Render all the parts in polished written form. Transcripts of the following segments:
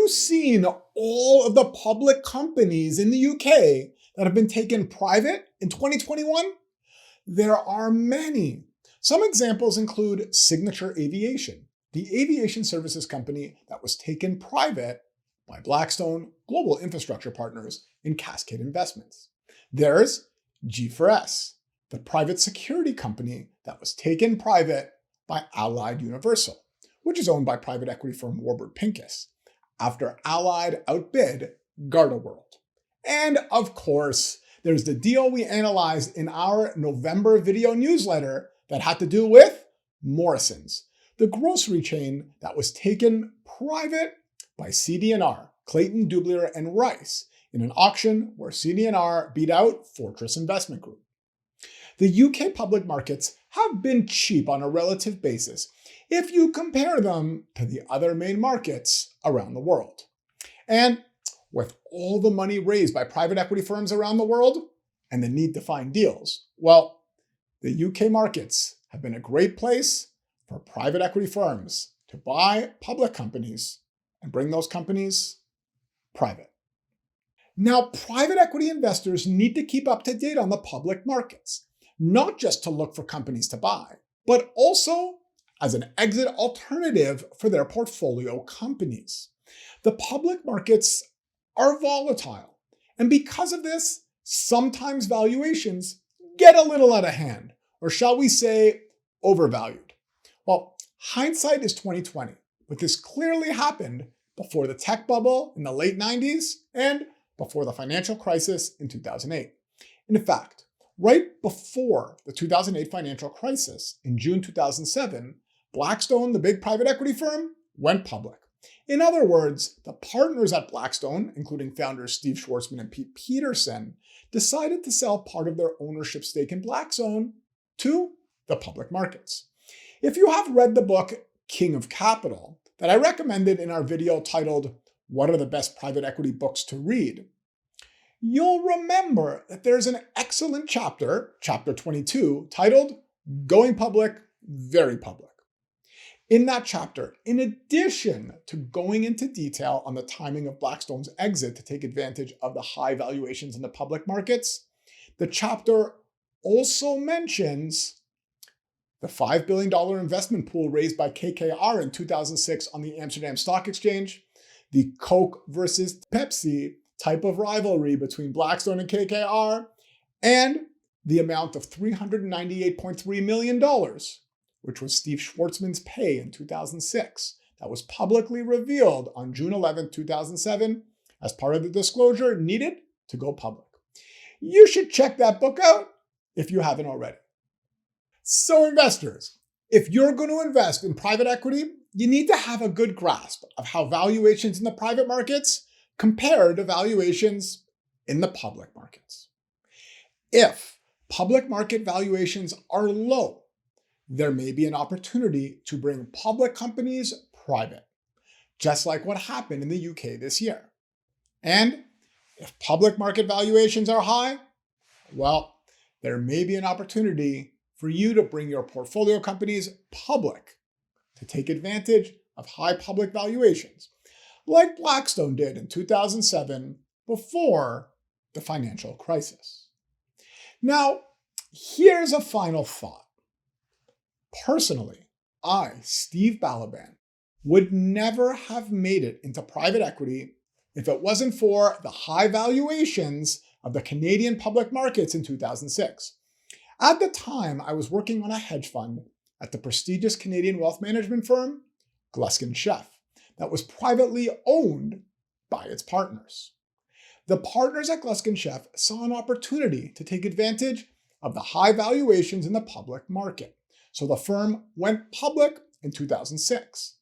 you seen all of the public companies in the UK that have been taken private in 2021? There are many. Some examples include Signature Aviation, the aviation services company that was taken private by Blackstone, Global Infrastructure Partners, and Cascade Investments. There's G4S, the private security company that was taken private by Allied Universal, which is owned by private equity firm Warburg Pincus, after Allied outbid Garda World. And of course, there's the deal we analyzed in our November video newsletter that had to do with Morrisons, the grocery chain that was taken private by CD&R, Clayton, Dubilier, and Rice in an auction where CD&R beat out Fortress Investment Group. The UK public markets have been cheap on a relative basis if you compare them to the other main markets around the world. And with all the money raised by private equity firms around the world and the need to find deals, well, the UK markets have been a great place for private equity firms to buy public companies and bring those companies private. Now, private equity investors need to keep up to date on the public markets, not just to look for companies to buy, but also as an exit alternative for their portfolio companies. The public markets are volatile, and because of this, sometimes valuations get a little out of hand, or shall we say, overvalued. Well, hindsight is 2020, but this clearly happened before the tech bubble in the late 90s and before the financial crisis in 2008. In fact, right before the 2008 financial crisis, in June 2007, Blackstone, the big private equity firm, went public. In other words, the partners at Blackstone, including founders Steve Schwarzman and Pete Peterson, decided to sell part of their ownership stake in Blackstone to the public markets. If you have read the book King of Capital that I recommended in our video titled, "What are the best private equity books to read?" you'll remember that there's an excellent chapter, chapter 22, titled Going Public, Very Public. In that chapter, in addition to going into detail on the timing of Blackstone's exit to take advantage of the high valuations in the public markets, the chapter also mentions the $5 billion investment pool raised by KKR in 2006 on the Amsterdam Stock Exchange, the Coke versus Pepsi type of rivalry between Blackstone and KKR, and the amount of $398.3 million, which was Steve Schwarzman's pay in 2006, that was publicly revealed on June 11, 2007, as part of the disclosure needed to go public. You should check that book out if you haven't already. So investors, if you're going to invest in private equity, you need to have a good grasp of how valuations in the private markets compare to valuations in the public markets. If public market valuations are low, there may be an opportunity to bring public companies private, just like what happened in the UK this year. And if public market valuations are high, well, there may be an opportunity for you to bring your portfolio companies public to take advantage of high public valuations, like Blackstone did in 2007 before the financial crisis. Now, here's a final thought. Personally, I, Steve Balaban, would never have made it into private equity if it wasn't for the high valuations of the Canadian public markets in 2006. At the time, I was working on a hedge fund at the prestigious Canadian wealth management firm, Gluskin Sheff, that was privately owned by its partners. The partners at Gluskin Sheff saw an opportunity to take advantage of the high valuations in the public market, so the firm went public in 2006.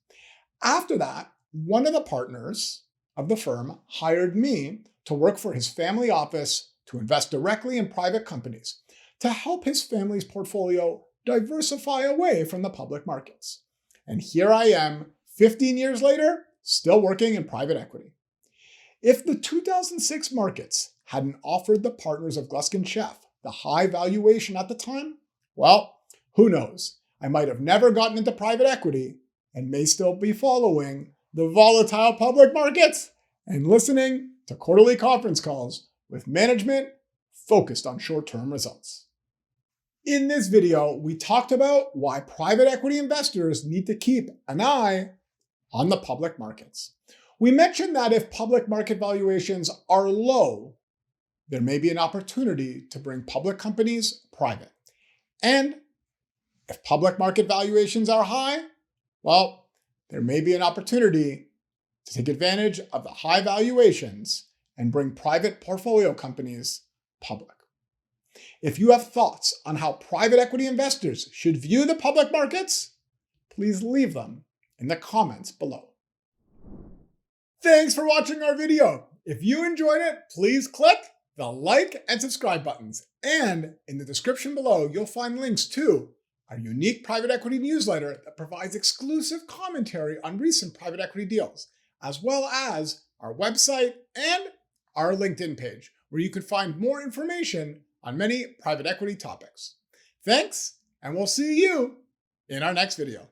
After that, one of the partners of the firm hired me to work for his family office to invest directly in private companies to help his family's portfolio diversify away from the public markets. And here I am, 15 years later, still working in private equity. If the 2006 markets hadn't offered the partners of Gluskin Sheff the high valuation at the time, well, who knows? I might have never gotten into private equity and may still be following the volatile public markets, and listening to quarterly conference calls with management focused on short-term results. In this video, we talked about why private equity investors need to keep an eye on the public markets. We mentioned that if public market valuations are low, there may be an opportunity to bring public companies private. And if public market valuations are high, well, there may be an opportunity to take advantage of the high valuations and bring private portfolio companies public. If you have thoughts on how private equity investors should view the public markets, please leave them in the comments below. Thanks for watching our video. If you enjoyed it, please click the like and subscribe buttons. And in the description below, you'll find links to our unique private equity newsletter that provides exclusive commentary on recent private equity deals, as well as our website and our LinkedIn page, where you can find more information on many private equity topics. Thanks, and we'll see you in our next video.